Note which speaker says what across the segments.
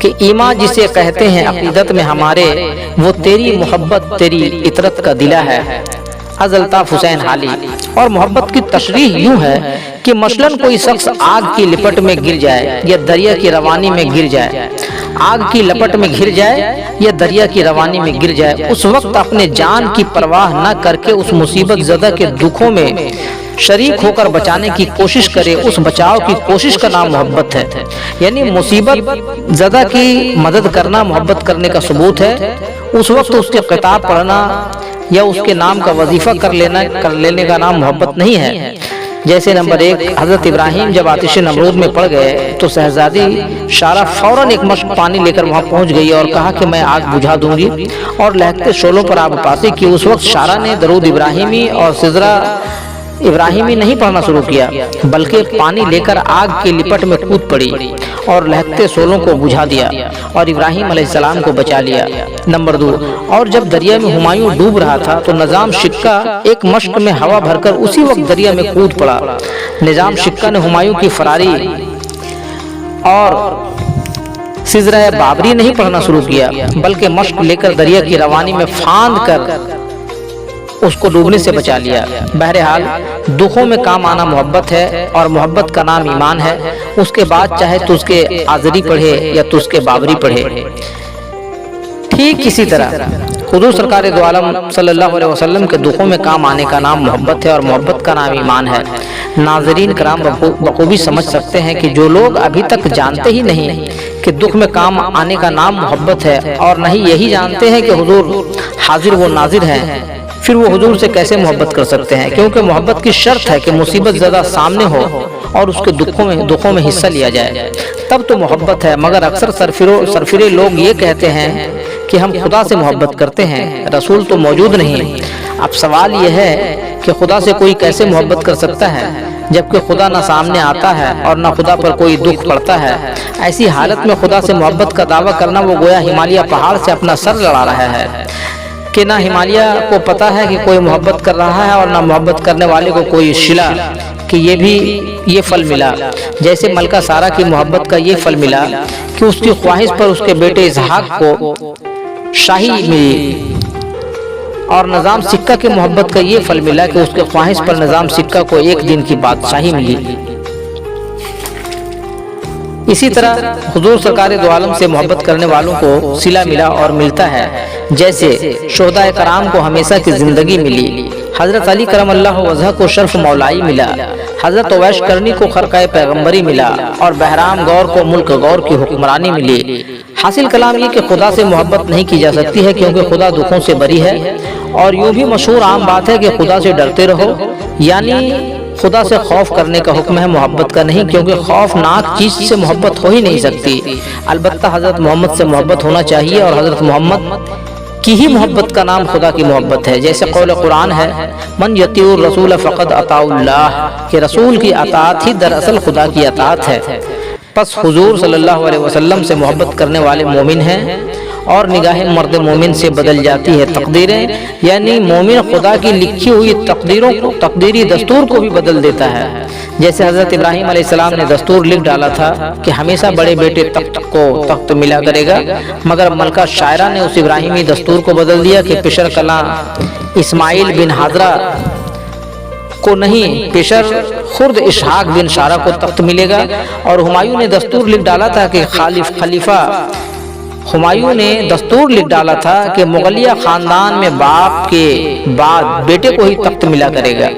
Speaker 1: کہ ایمان جسے کہتے ہیں عقیدت میں ہمارے، وہ تیری محبت تیری اطرت کا دلہ ہے۔ از الطاف حسین حالی۔ اور محبت کی تشریح یوں ہے کہ مثلاً کوئی شخص آگ کی لپٹ میں گر جائے یا دریا کی روانی میں گر جائے، آگ کی لپٹ میں گر جائے یا دریا کی روانی میں گر جائے، اس وقت اپنے جان کی پرواہ نہ کر کے اس مصیبت زدہ کے دکھوں میں شریک ہو کر بچانے کی کوشش کرے، اس بچاؤ کی کوشش کا نام محبت ہے۔ یعنی مصیبت زدہ کی مدد کرنا محبت کرنے کا ثبوت ہے۔ اس وقت اس کے خطاب پڑھنا یا اس کے نام کا وظیفہ کر لینے کا نام محبت نہیں ہے۔ جیسے نمبر 1، حضرت ابراہیم جب آتش نمرود میں پڑ گئے تو شہزادی شارہ فوراً ایک مشک پانی لے کر وہاں پہنچ گئی اور کہا کہ میں آگ بجھا دوں گی اور لہکتے شعلوں پر آب پاسی کی۔ اس وقت شارہ نے درود ابراہیمی اور سجدہ ابراہیمی نہیں پڑھنا شروع کیا، بلکہ پانی لے کر آگ کی لپٹ میں کود پڑی اور لہکتے شعلوں کو بجھا دیا اور ابراہیم علیہ السلام کو بچا لیا۔ نمبر 2، اور جب دریا میں ہمایوں ڈوب رہا تھا تو نظام شکا ایک مشک میں ہوا بھر کر اسی وقت دریا میں کود پڑا۔ نظام شکا نے ہمایوں کی فراری اور سجدہ بابری نہیں پڑھنا شروع کیا، بلکہ مشک لے کر دریا کی روانی میں پھاند کر اس کو ڈوبنے سے بچا لیا۔ بہرحال دکھوں میں کام آنا محبت ہے اور محبت کا نام ایمان ہے۔ اس کے بعد چاہے تو اس کے آزری پڑھے یا تو اس کے بابری پڑھے۔ ٹھیک اسی طرح حضور سرکار دو عالم صلی اللہ علیہ وسلم کے دکھوں میں کام آنے کا نام محبت ہے اور محبت کا نام ایمان ہے۔ ناظرین کرام بخوبی سمجھ سکتے ہیں کہ جو لوگ ابھی تک جانتے ہی نہیں کہ دکھ میں کام آنے کا نام محبت ہے اور نہ ہی یہی جانتے ہیں کہ حضور حاضر و ناظر ہیں، پھر وہ حضور سے کیسے محبت کر سکتے ہیں؟ کیونکہ محبت کی شرط ہے کہ مصیبت زدہ سامنے ہو اور اس کے دکھوں میں حصہ لیا جائے، تب تو محبت ہے۔ مگر اکثر سرفرے لوگ یہ کہتے ہیں کہ ہم خدا سے محبت کرتے ہیں، رسول تو موجود نہیں۔ اب سوال یہ ہے کہ خدا سے کوئی کیسے محبت کر سکتا ہے جبکہ خدا نہ سامنے آتا ہے اور نہ خدا پر کوئی دکھ پڑتا ہے؟ ایسی حالت میں خدا سے محبت کا دعویٰ کرنا وہ گویا ہمالیہ پہاڑ سے اپنا سر لڑا رہا ہے کہ نہ ہمالیہ کو پتا ہے کہ کوئی محبت کر رہا ہے اور نہ محبت کرنے والے کو کوئی شلا کہ یہ پھل ملا۔ جیسے ملکہ سارہ کی محبت کا یہ پھل ملا کہ اس کی خواہش پر اس کے بیٹے اسحاق کو شاہی ملی، اور نظام سکہ کی محبت کا یہ پھل ملا کہ اس کے خواہش پر نظام سکہ کو ایک دن کی بادشاہی ملی۔ اسی طرح حضور سرکار دو عالم سے محبت کرنے والوں کو صلہ ملا اور ملتا ہے، جیسے شہداء کرام کو ہمیشہ کی زندگی ملی، حضرت علی کرم اللہ وجہہ کو شرف مولائی ملا، حضرت اویس کرنی کو خرقہ پیغمبری ملا اور بہرام گور کو ملک گور کی حکمرانی ملی۔ حاصل کلام یہ کہ خدا سے محبت نہیں کی جا سکتی ہے کیونکہ خدا دکھوں سے بری ہے، اور یوں بھی مشہور عام بات ہے کہ خدا سے ڈرتے رہو، یعنی خدا سے خوف کرنے کا حکم ہے، محبت کا نہیں، کیونکہ خوفناک چیز سے محبت ہو ہی نہیں سکتی۔ البتہ حضرت محمد سے محبت ہونا چاہیے، اور حضرت محمد کی ہی محبت کا نام خدا کی محبت ہے۔ جیسے قول قرآن ہے، من یطیع الرسول فقد اطاع اللہ، کہ رسول کی اطاعت ہی دراصل خدا کی اطاعت ہے۔ پس حضور صلی اللہ علیہ وسلم سے محبت کرنے والے مومن ہیں، اور نگاہ مرد مومن سے بدل جاتی ہے تقدیریں، یعنی مومن خدا کی لکھی ہوئی تقدیروں کو، تقدیری دستور کو بھی بدل دیتا ہے۔ جیسے حضرت ابراہیم علیہ السلام نے دستور لکھ ڈالا تھا کہ ہمیشہ بڑے بیٹے تخت ملا کرے گا، مگر ملکہ شاعرہ نے اس ابراہیمی دستور کو بدل دیا کہ پشر کلاں اسماعیل بن حاضرہ کو نہیں، پیشر خرد اسحاق بن شارہ کو تخت ملے گا۔ اور ہمایوں نے دستور لکھ ڈالا تھا کہ مغلیہ خاندان میں باپ کے بعد بیٹے کو ہی تخت ملا کرے گا،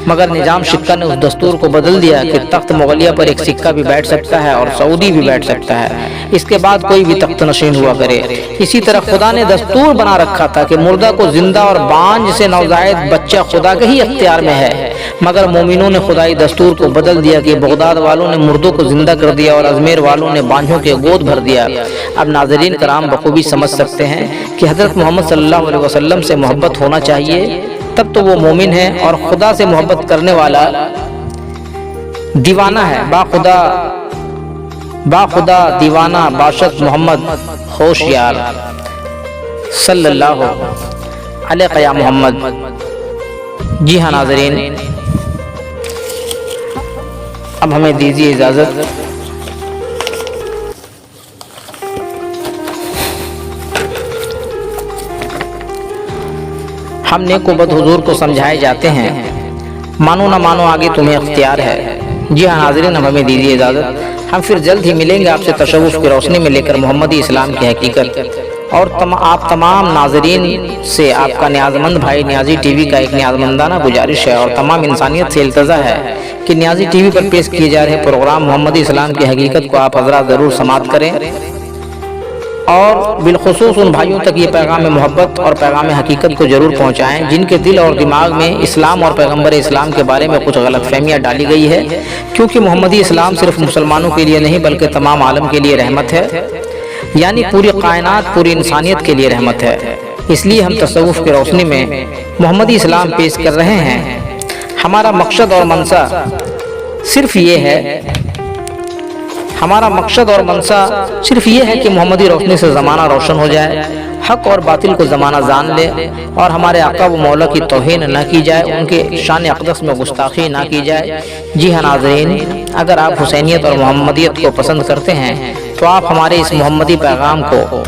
Speaker 1: مگر نظام شکہ نے اس دستور کو بدل دیا کہ تخت مغلیہ پر ایک سکہ بھی بیٹھ سکتا ہے اور سعودی بھی بیٹھ سکتا ہے، اس کے بعد کوئی بھی تخت نشین ہوا کرے۔ اسی طرح خدا نے دستور بنا رکھا تھا کہ مردہ کو زندہ اور بانجھ سے نوزائیدہ بچہ خدا کے ہی اختیار میں ہے، مگر مومنوں نے خدائی دستور کو بدل دیا کہ بغداد والوں نے مردوں کو زندہ کر دیا اور ازمیر والوں نے بانجھوں کے گود بھر دیا۔ اب ناظرین کرام بخوبی سمجھ سکتے ہیں کہ حضرت محمد صلی اللہ علیہ وسلم سے محبت ہونا چاہیے، تب تو وہ مومن ہے، اور خدا سے محبت کرنے والا دیوانہ ہے، با خدا دیوانہ باشد محمد ہوشیار صلی اللہ علیہ یا محمد۔ جی ہاں ناظرین، اب ہمیں دیجیے اجازت۔ ہم نیک و بد حضور کو سمجھائے جاتے ہیں، مانو نہ مانو آگے تمہیں اختیار ہے۔ جی ہاں ناظرین، اب ہمیں دیجیے اجازت، ہم پھر جلد ہی ملیں گے آپ سے تصوف کی روشنی میں لے کر محمدی اسلام کی حقیقت، اور آپ تمام ناظرین سے آپ کا نیاز مند بھائی نیازی ٹی وی کا ایک نیازمندانہ گزارش ہے اور تمام انسانیت سے التجا ہے کہ نیازی ٹی وی پر پیش کیے جا رہے پروگرام محمدی اسلام کی حقیقت کو آپ حضرات ضرور سماعت کریں، اور بالخصوص ان بھائیوں تک یہ پیغام محبت اور پیغام حقیقت کو ضرور پہنچائیں جن کے دل اور دماغ میں اسلام اور پیغمبر اسلام کے بارے میں کچھ غلط فہمیاں ڈالی گئی ہے، کیونکہ محمدی اسلام صرف مسلمانوں کے لیے نہیں بلکہ تمام عالم کے لیے رحمت ہے، یعنی پوری کائنات، پوری انسانیت کے لیے رحمت ہے۔ اس لیے ہم تصوف کی روشنی میں محمدی اسلام پیش کر رہے ہیں۔ ہمارا مقصد اور منشا صرف یہ ہے کہ محمدی روشنی سے زمانہ روشن ہو جائے، حق اور باطل کو زمانہ جان لے، اور ہمارے آقا و مولا کی توہین نہ کی جائے، ان کے شان اقدس میں گستاخی نہ کی جائے۔ جی ہاں ناظرین، اگر آپ حسینیت اور محمدیت کو پسند کرتے ہیں تو آپ ہمارے اس محمدی پیغام کو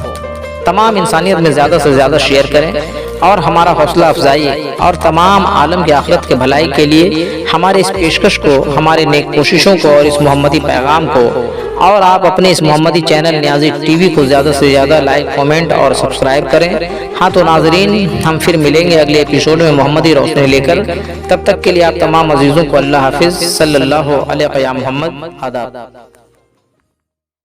Speaker 1: تمام انسانیت میں زیادہ سے زیادہ شیئر کریں، اور ہمارا حوصلہ افزائی اور تمام عالم کی آخرت کے بھلائی کے لیے ہمارے اس پیشکش کو، ہمارے نیک کوششوں کو اور اس محمدی پیغام کو، اور آپ اپنے اس محمدی چینل نیازی ٹی وی کو زیادہ سے زیادہ لائک، کومنٹ اور سبسکرائب کریں۔ ہاں تو ناظرین، ہم پھر ملیں گے اگلے ایپیسوڈ میں محمدی روشنی لے کر، تب تک کے لیے آپ تمام عزیزوں کو اللہ حافظ، صلی اللہ علیہ محمد، آداب۔